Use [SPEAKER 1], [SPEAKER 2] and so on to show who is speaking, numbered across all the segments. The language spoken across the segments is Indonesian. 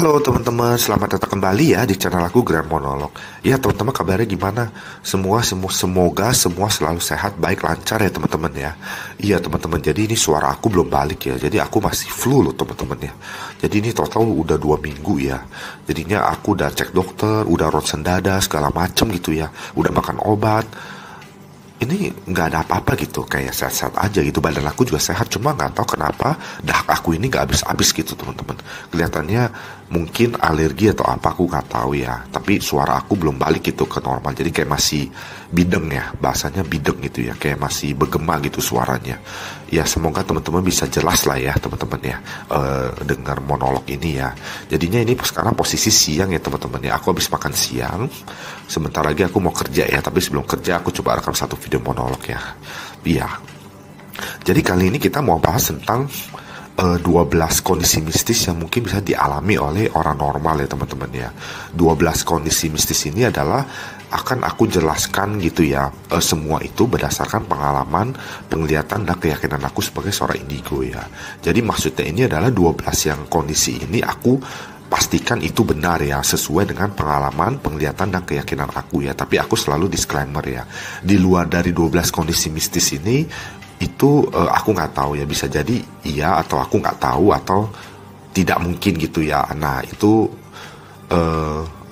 [SPEAKER 1] Halo teman-teman, selamat datang kembali ya di channel aku Grand Monolog. Ya teman-teman, kabarnya gimana? Semoga semua selalu sehat, baik, lancar ya teman-teman ya. Iya teman-teman, jadi ini suara aku belum balik ya. Jadi aku masih flu loh teman-teman ya. Jadi ini total udah 2 minggu ya. Jadinya aku udah cek dokter, udah ronsen dada segala macem gitu ya. Udah makan obat. Ini nggak ada apa-apa gitu, kayak sehat-sehat aja gitu, badan aku juga sehat, cuma nggak tahu kenapa dahak aku ini nggak habis-habis gitu teman-teman. Kelihatannya mungkin alergi atau apa, aku nggak tahu ya, tapi suara aku belum balik gitu ke normal, jadi kayak masih bideng ya, bahasanya bideng gitu ya, kayak masih bergema gitu suaranya. Ya semoga teman-teman bisa jelas lah ya teman-teman ya, dengar monolog ini ya. Jadinya ini sekarang posisi siang ya teman-teman ya, aku habis makan siang, sebentar lagi aku mau kerja ya, tapi sebelum kerja aku coba rekam satu video monolog ya. Iya. Jadi kali ini kita mau bahas tentang 12 kondisi mistis yang mungkin bisa dialami oleh orang normal ya teman-teman ya. 12 kondisi mistis ini adalah akan aku jelaskan gitu ya. Semua itu berdasarkan pengalaman, penglihatan dan keyakinan aku sebagai seorang indigo ya. Jadi maksudnya ini adalah 12 yang kondisi ini aku pastikan itu benar ya, sesuai dengan pengalaman, penglihatan dan keyakinan aku ya. Tapi aku selalu disclaimer ya, di luar dari 12 kondisi mistis ini itu aku nggak tahu ya, bisa jadi iya atau aku nggak tahu atau tidak mungkin gitu ya. Nah itu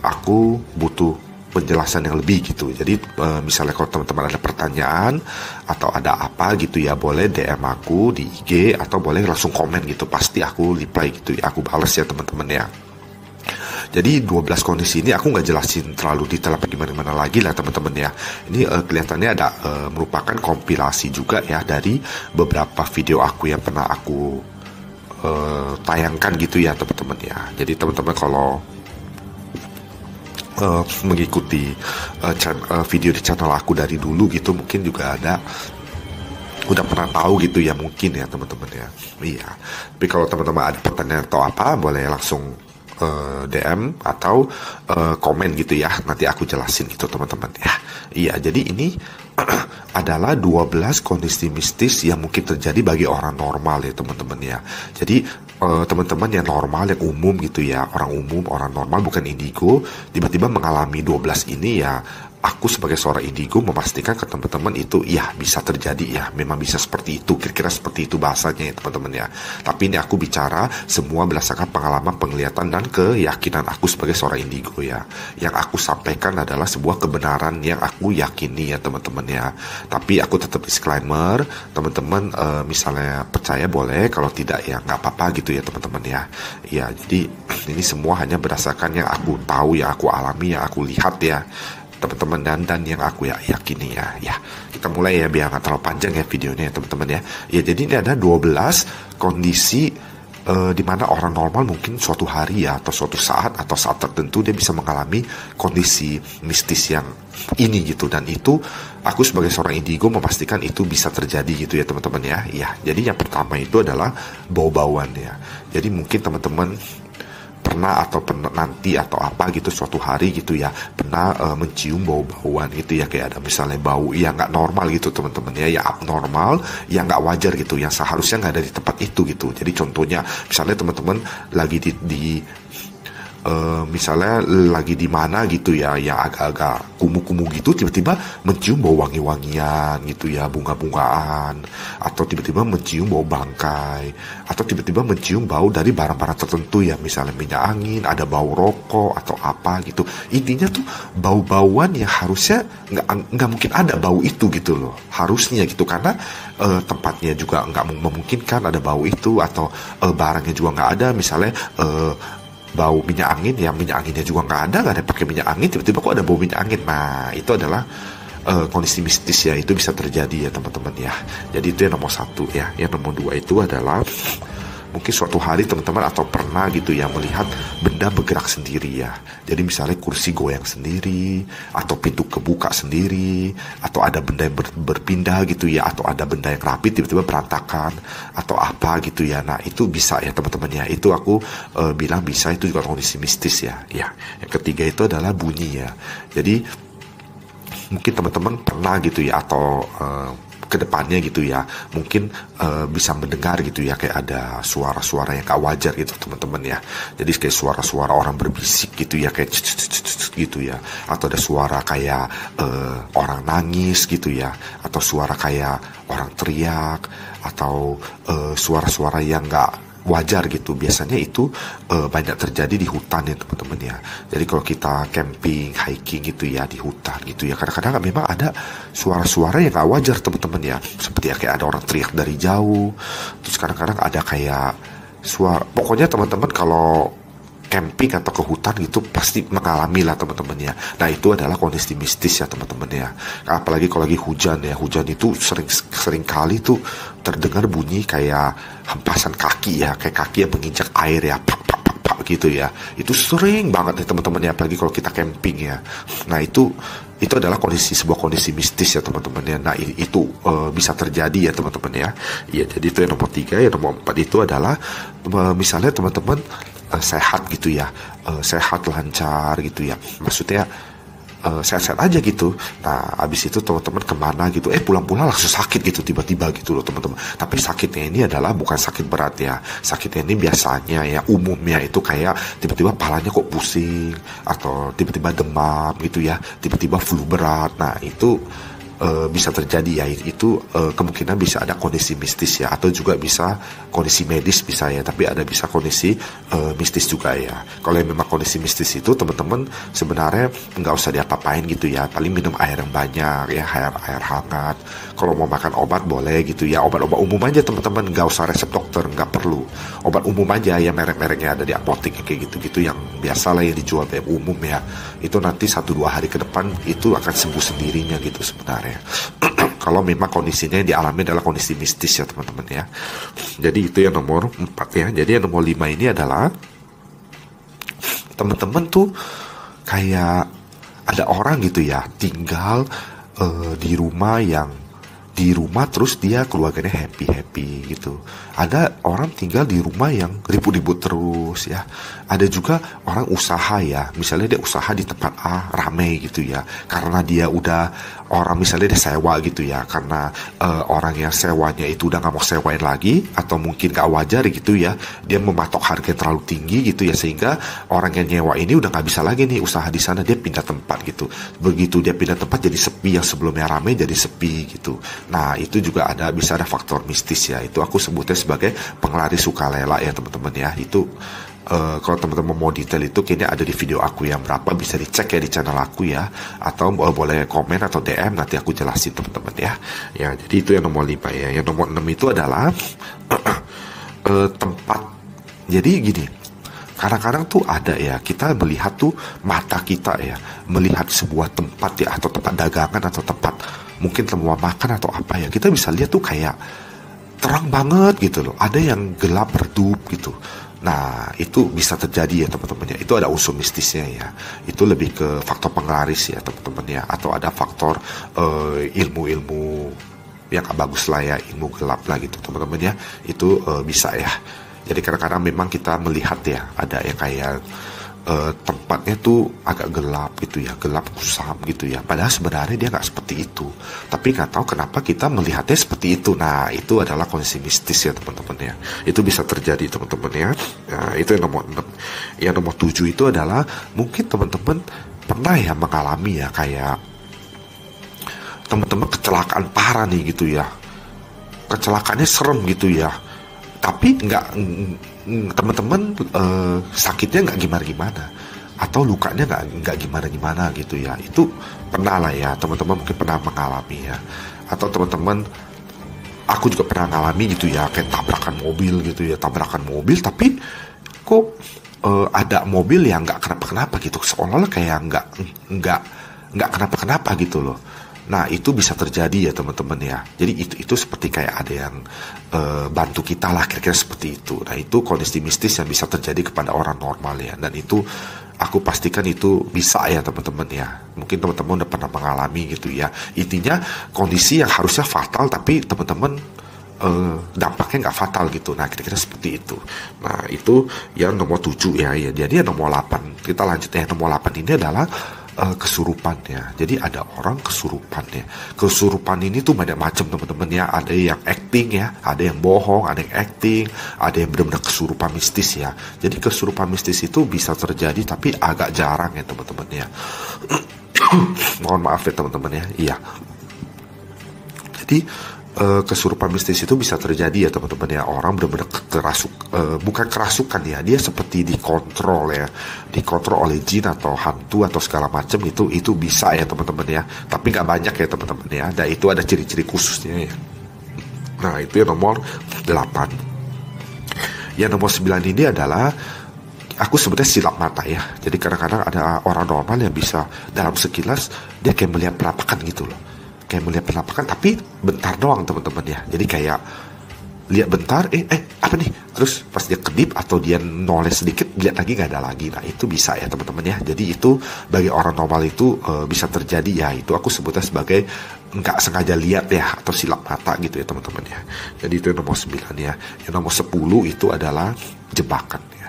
[SPEAKER 1] aku butuh penjelasan yang lebih gitu. Jadi misalnya kalau teman-teman ada pertanyaan atau ada apa gitu ya, boleh DM aku di IG atau boleh langsung komen gitu, pasti aku reply gitu ya, aku balas ya teman-teman ya. Jadi 12 kondisi ini aku nggak jelasin terlalu detail apa gimana lagi lah teman-teman ya. Ini kelihatannya ada merupakan kompilasi juga ya dari beberapa video aku yang pernah aku tayangkan gitu ya teman-teman ya. Jadi teman-teman kalau mengikuti video di channel aku dari dulu gitu, mungkin juga ada udah pernah tahu gitu ya mungkin ya teman-teman ya. Iya. Tapi kalau teman-teman ada pertanyaan atau apa, boleh langsung DM atau komen gitu ya, nanti aku jelasin gitu teman-teman ya. Iya, jadi ini adalah 12 kondisi mistis yang mungkin terjadi bagi orang normal ya teman-teman ya. Jadi teman-teman yang normal, yang umum gitu ya, orang umum, orang normal bukan indigo, tiba-tiba mengalami 12 ini ya, aku sebagai seorang indigo memastikan ke teman-teman itu ya bisa terjadi ya, memang bisa seperti itu, kira-kira seperti itu bahasanya ya teman-teman ya. Tapi ini aku bicara semua berdasarkan pengalaman, penglihatan dan keyakinan aku sebagai seorang indigo ya. Yang aku sampaikan adalah sebuah kebenaran yang aku yakini ya teman-teman ya. Tapi aku tetap disclaimer, teman-teman misalnya percaya boleh, kalau tidak ya nggak apa-apa gitu ya teman-teman ya. Ya jadi ini semua hanya berdasarkan yang aku tahu, yang aku alami, yang aku lihat ya teman-teman, dan yang aku yakini ya. Ya, kita mulai ya biar nggak terlalu panjang ya videonya ya teman-teman ya. Ya jadi ini ada 12 kondisi di mana orang normal mungkin suatu hari ya, atau suatu saat atau saat tertentu dia bisa mengalami kondisi mistis yang ini gitu, dan itu aku sebagai seorang indigo memastikan itu bisa terjadi gitu ya teman-teman ya. Ya, jadi yang pertama itu adalah bau-bauan ya. Jadi mungkin teman-teman pernah atau pernah nanti atau apa gitu suatu hari gitu ya, pernah mencium bau-bauan gitu ya, kayak ada misalnya bau yang nggak normal gitu teman-teman ya, ya abnormal, yang nggak wajar gitu, yang seharusnya nggak ada di tempat itu gitu. Jadi contohnya misalnya teman-teman lagi misalnya lagi di mana gitu ya, yang agak-agak kumuh-kumuh gitu, tiba-tiba mencium bau wangi-wangian gitu ya, bunga-bungaan, atau tiba-tiba mencium bau bangkai, atau tiba-tiba mencium bau dari barang-barang tertentu ya, misalnya minyak angin, ada bau rokok atau apa gitu. Intinya tuh bau-bauan yang harusnya nggak mungkin ada bau itu gitu loh, harusnya gitu, karena tempatnya juga nggak memungkinkan ada bau itu, atau barangnya juga nggak ada, misalnya bau minyak angin, ya minyak anginnya juga nggak ada yang pakai minyak angin, tiba-tiba kok ada bau minyak angin. Nah itu adalah kondisi mistis ya, itu bisa terjadi ya teman-teman ya. Jadi itu yang nomor satu ya. Yang nomor dua itu adalah mungkin suatu hari teman-teman atau pernah gitu ya melihat benda bergerak sendiri ya. Jadi misalnya kursi goyang sendiri, atau pintu kebuka sendiri, atau ada benda yang berpindah gitu ya, atau ada benda yang rapi tiba-tiba berantakan atau apa gitu ya. Nah itu bisa ya teman-teman ya. Itu aku bilang bisa, itu juga kondisi mistis ya. Ya, yang ketiga itu adalah bunyi ya. Jadi mungkin teman-teman pernah gitu ya, atau ke depannya gitu ya, mungkin bisa mendengar gitu ya, kayak ada suara-suara yang gak wajar gitu teman-teman ya. Jadi kayak suara-suara orang berbisik gitu ya, kayak gitu ya, atau ada suara kayak orang nangis gitu ya, atau suara kayak orang teriak, atau suara-suara yang gak wajar gitu. Biasanya itu banyak terjadi di hutan ya teman-teman ya. Jadi kalau kita camping, hiking gitu ya di hutan gitu ya, kadang-kadang memang ada suara-suara yang gak wajar teman-teman ya, seperti ya kayak ada orang teriak dari jauh. Terus kadang-kadang ada kayak suara, pokoknya teman-teman kalau camping atau ke hutan gitu pasti mengalami lah teman-teman ya. Nah itu adalah kondisi mistis ya teman-teman ya. Apalagi kalau lagi hujan ya, hujan itu sering kali tuh terdengar bunyi kayak hempasan kaki ya, kayak kaki yang menginjak air ya, pak pak pak pak gitu ya. Itu sering banget ya teman-teman ya, apalagi kalau kita camping ya. Nah itu adalah sebuah kondisi mistis ya teman-teman ya. Nah itu bisa terjadi ya teman-teman ya. Iya, jadi itu yang nomor 3. Yang nomor 4 itu adalah misalnya teman-teman sehat gitu ya, sehat lancar gitu ya, maksudnya sehat-sehat aja gitu. Nah abis itu teman-teman kemana gitu, pulang-pulang langsung sakit gitu tiba-tiba gitu loh teman-teman. Tapi sakitnya ini adalah bukan sakit berat ya, sakitnya ini biasanya ya umumnya itu kayak tiba-tiba palanya kok pusing, atau tiba-tiba demam gitu ya, tiba-tiba flu berat. Nah itu bisa terjadi ya, itu kemungkinan bisa ada kondisi mistis ya, atau juga bisa kondisi medis bisa ya, tapi ada bisa kondisi mistis juga ya. Kalau yang memang kondisi mistis itu teman-teman sebenarnya nggak usah diapa-apain gitu ya, paling minum air yang banyak ya, air hangat. Kalau mau makan obat boleh gitu ya, obat-obat umum aja teman-teman, nggak usah resep dokter, nggak perlu. Obat umum aja ya, merek-mereknya ada di apotek kayak gitu-gitu, yang biasa lah yang dijual kayak umum ya. Itu nanti 1-2 hari ke depan itu akan sembuh sendirinya gitu sebenarnya. Kalau memang kondisinya yang dialami adalah kondisi mistis ya teman-teman ya. Jadi itu yang nomor 4 ya. Jadi yang nomor 5 ini adalah teman-teman tuh kayak ada orang gitu ya tinggal di rumah terus dia keluarganya happy gitu. Ada orang tinggal di rumah yang ribut-ribut terus ya. Ada juga orang usaha ya, misalnya dia usaha di tempat A rame gitu ya, karena dia udah orang misalnya dia sewa gitu ya, karena orang yang sewanya itu udah gak mau sewain lagi, atau mungkin gak wajar gitu ya, dia mematok harga yang terlalu tinggi gitu ya, sehingga orang yang nyewa ini udah gak bisa lagi nih usaha di sana, dia pindah tempat gitu. Begitu dia pindah tempat jadi sepi, yang sebelumnya rame jadi sepi gitu. Nah itu juga bisa ada faktor mistis ya, itu aku sebutnya sebagai penglaris sukarela ya teman-teman ya. Itu kalau teman-teman mau detail itu kayaknya ada di video aku yang berapa, bisa dicek ya di channel aku ya, atau boleh komen atau DM, nanti aku jelasin teman-teman ya. Ya jadi itu yang nomor 5 ya. Yang nomor 6 itu adalah tempat. Jadi gini, kadang-kadang tuh ada ya, kita melihat tuh mata kita ya, melihat sebuah tempat ya, atau tempat dagangan, atau tempat mungkin tempat makan atau apa ya, kita bisa lihat tuh kayak terang banget gitu loh, ada yang gelap redup gitu. Nah itu bisa terjadi ya teman-teman ya, itu ada unsur mistisnya ya. Itu lebih ke faktor penglaris ya teman-teman ya, atau ada faktor ilmu-ilmu yang gak bagus lah ya, ilmu gelap lah gitu teman-teman ya. Itu bisa ya. Jadi kadang-kadang memang kita melihat ya, ada yang kayak tempatnya tuh agak gelap gitu ya, gelap kusam gitu ya, padahal sebenarnya dia nggak seperti itu, tapi nggak tahu kenapa kita melihatnya seperti itu. Nah itu adalah kondisi mistis ya teman-teman ya, itu bisa terjadi teman-teman ya. Nah, itu yang nomor 6. Yang nomor 7 itu adalah mungkin teman-teman pernah ya mengalami ya, kayak teman-teman kecelakaan parah nih gitu ya, kecelakaannya serem gitu ya, tapi teman-teman sakitnya nggak gimana-gimana, atau lukanya nggak gimana-gimana gitu ya. Itu pernah lah ya teman-teman, mungkin pernah mengalami ya, atau teman-teman, aku juga pernah mengalami gitu ya, kayak tabrakan mobil gitu ya, tabrakan mobil tapi kok ada mobil yang nggak kenapa-kenapa gitu, seolah-olah kayak nggak kenapa-kenapa gitu loh. Nah itu bisa terjadi ya teman-teman ya. Jadi itu seperti kayak ada yang bantu kita lah, kira-kira seperti itu. Nah itu kondisi mistis yang bisa terjadi kepada orang normal ya. Dan itu aku pastikan itu bisa ya teman-teman ya. Mungkin teman-teman udah pernah mengalami gitu ya. Intinya kondisi yang harusnya fatal, tapi teman-teman dampaknya nggak fatal gitu. Nah kira-kira seperti itu. Nah itu yang nomor 7 ya. Jadi yang nomor 8, kita lanjut ya. Nomor 8 ini adalah kesurupan ya. Jadi ada orang kesurupan ya. Kesurupan ini tuh banyak macam teman-teman ya. Ada yang acting ya, ada yang bohong, ada yang acting, ada yang benar-benar kesurupan mistis ya. Jadi kesurupan mistis itu bisa terjadi tapi agak jarang ya teman-teman ya. Mohon maaf ya teman-teman ya. Iya. Jadi kesurupan mistis itu bisa terjadi ya teman-teman ya. Orang benar-benar bukan kerasukan ya, dia seperti dikontrol ya, dikontrol oleh jin atau hantu atau segala macam. Itu bisa ya teman-teman ya, tapi nggak banyak ya teman-teman ya. Dan itu ada ciri-ciri khususnya ya. Nah itu yang nomor 8. Yang nomor 9 ini adalah aku sebutnya silap mata ya. Jadi kadang-kadang ada orang normal yang bisa dalam sekilas dia kayak melihat penampakan gitu loh, kayak melihat penampakan tapi bentar doang teman-teman ya. Jadi kayak lihat bentar, apa nih, terus pas dia kedip atau dia noleh sedikit, lihat lagi nggak ada lagi. Nah itu bisa ya teman-teman ya. Jadi itu bagi orang normal itu bisa terjadi ya. Itu aku sebutnya sebagai nggak sengaja lihat ya, atau silap mata gitu ya teman-teman ya. Jadi itu yang nomor 9 ya. Yang nomor 10 itu adalah jebakan ya.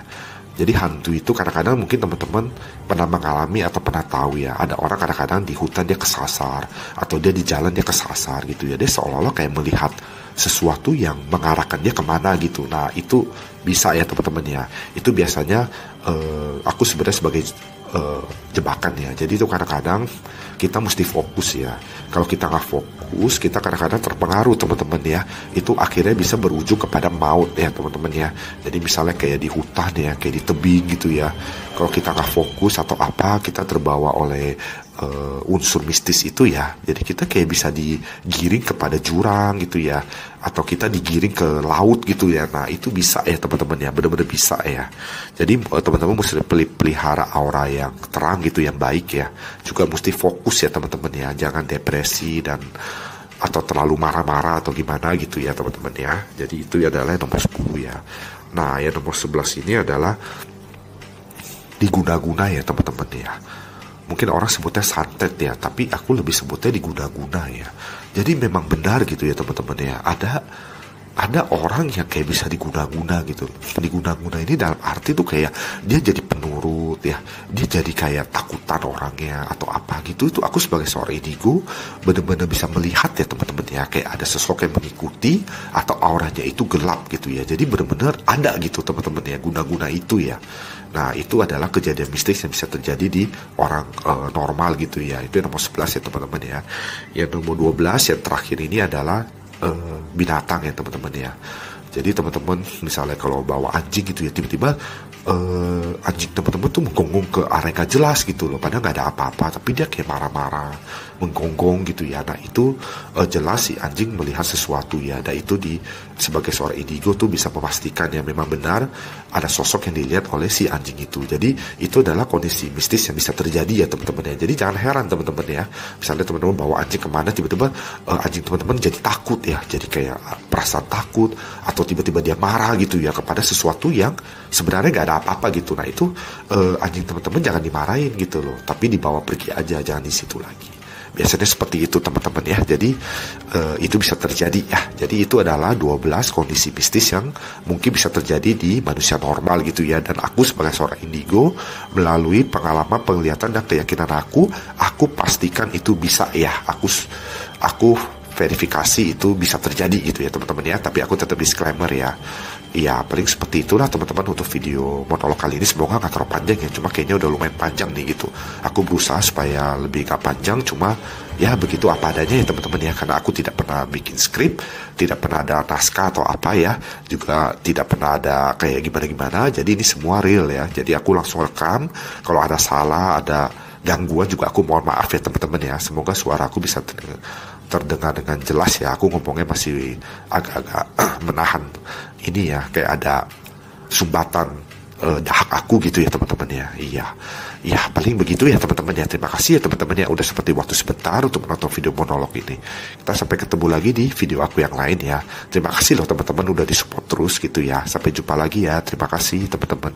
[SPEAKER 1] Jadi hantu itu kadang-kadang mungkin teman-teman pernah mengalami atau pernah tahu ya, ada orang kadang-kadang di hutan dia kesasar, atau dia di jalan dia kesasar gitu ya. Dia seolah-olah kayak melihat sesuatu yang mengarahkan dia kemana gitu. Nah itu bisa ya teman-teman ya. Itu biasanya aku sebenarnya sebagai jebakan ya. Jadi itu kadang-kadang kita mesti fokus ya. Kalau kita nggak fokus, kita kadang-kadang terpengaruh teman-teman ya. Itu akhirnya bisa berujung kepada maut ya teman-teman ya. Jadi misalnya kayak di hutan ya, kayak di tebing gitu ya. Kalau kita nggak fokus atau apa, kita terbawa oleh unsur mistis itu ya. Jadi kita kayak bisa digiring kepada jurang gitu ya, atau kita digiring ke laut gitu ya. Nah itu bisa ya teman-teman ya, benar-benar bisa ya. Jadi teman-teman mesti pelihara aura yang terang gitu, yang baik ya. Juga mesti fokus ya teman-teman ya, jangan depresi dan atau terlalu marah-marah atau gimana gitu ya teman-teman ya. Jadi itu adalah nomor 10 ya. Nah yang nomor 11 ini adalah diguna-guna ya teman-teman ya. Mungkin orang sebutnya santet ya, tapi aku lebih sebutnya diguna-guna ya. Jadi memang benar gitu ya teman-teman ya. Ada orang yang kayak bisa diguna-guna gitu. Diguna-guna ini dalam arti tuh kayak dia jadi penurut ya, dia jadi kayak takutan orangnya atau apa gitu. Itu aku sebagai seorang indigo benar-benar bisa melihat ya teman-teman ya, kayak ada sosok yang mengikuti atau auranya itu gelap gitu ya. Jadi benar-benar ada gitu teman-teman ya, guna-guna itu ya. Nah itu adalah kejadian mistis yang bisa terjadi di orang normal gitu ya. Itu yang nomor 11 ya teman-teman ya. Yang nomor 12 yang terakhir ini adalah binatang ya teman-teman ya. Jadi teman-teman misalnya kalau bawa anjing gitu ya, tiba-tiba anjing teman-teman tuh menggonggong ke area gak jelas gitu loh, padahal nggak ada apa-apa, tapi dia kayak marah-marah, menggonggong gitu ya. Nah itu jelas si anjing melihat sesuatu ya. Dan itu sebagai seorang indigo tuh bisa memastikan ya memang benar ada sosok yang dilihat oleh si anjing itu. Jadi itu adalah kondisi mistis yang bisa terjadi ya teman-teman ya. Jadi jangan heran teman-teman ya, misalnya teman-teman bawa anjing kemana, tiba-tiba anjing teman-teman jadi takut ya, jadi kayak perasaan takut atau tiba-tiba dia marah gitu ya kepada sesuatu yang sebenarnya nggak ada apa-apa gitu. Nah itu anjing teman-teman jangan dimarahin gitu loh, tapi dibawa pergi aja, jangan di situ lagi. Biasanya seperti itu teman-teman ya. Jadi itu bisa terjadi ya. Jadi itu adalah 12 kondisi mistis yang mungkin bisa terjadi di manusia normal gitu ya. Dan aku sebagai seorang indigo, melalui pengalaman, penglihatan dan keyakinan aku pastikan itu bisa ya. Aku verifikasi itu bisa terjadi gitu ya teman-teman ya. Tapi aku tetap disclaimer ya. Ya paling seperti itulah teman-teman untuk video monolog kali ini. Semoga gak terlalu panjang ya, cuma kayaknya udah lumayan panjang nih gitu. Aku berusaha supaya lebih gak panjang, cuma ya begitu apa adanya ya teman-teman ya. Karena aku tidak pernah bikin skrip, tidak pernah ada naskah atau apa ya, juga tidak pernah ada kayak gimana-gimana. Jadi ini semua real ya. Jadi aku langsung rekam. Kalau ada salah, ada gangguan juga aku mohon maaf ya teman-teman ya. Semoga suara aku bisa terdengar dengan jelas ya. Aku ngomongnya masih agak-agak menahan ini ya, kayak ada sumbatan dahak aku gitu ya teman-teman ya. Iya paling begitu ya teman-teman ya. Terima kasih ya teman-teman ya udah seperti waktu sebentar untuk menonton video monolog ini. Kita sampai ketemu lagi di video aku yang lain ya. Terima kasih loh teman-teman udah disupport terus gitu ya. Sampai jumpa lagi ya. Terima kasih teman-teman.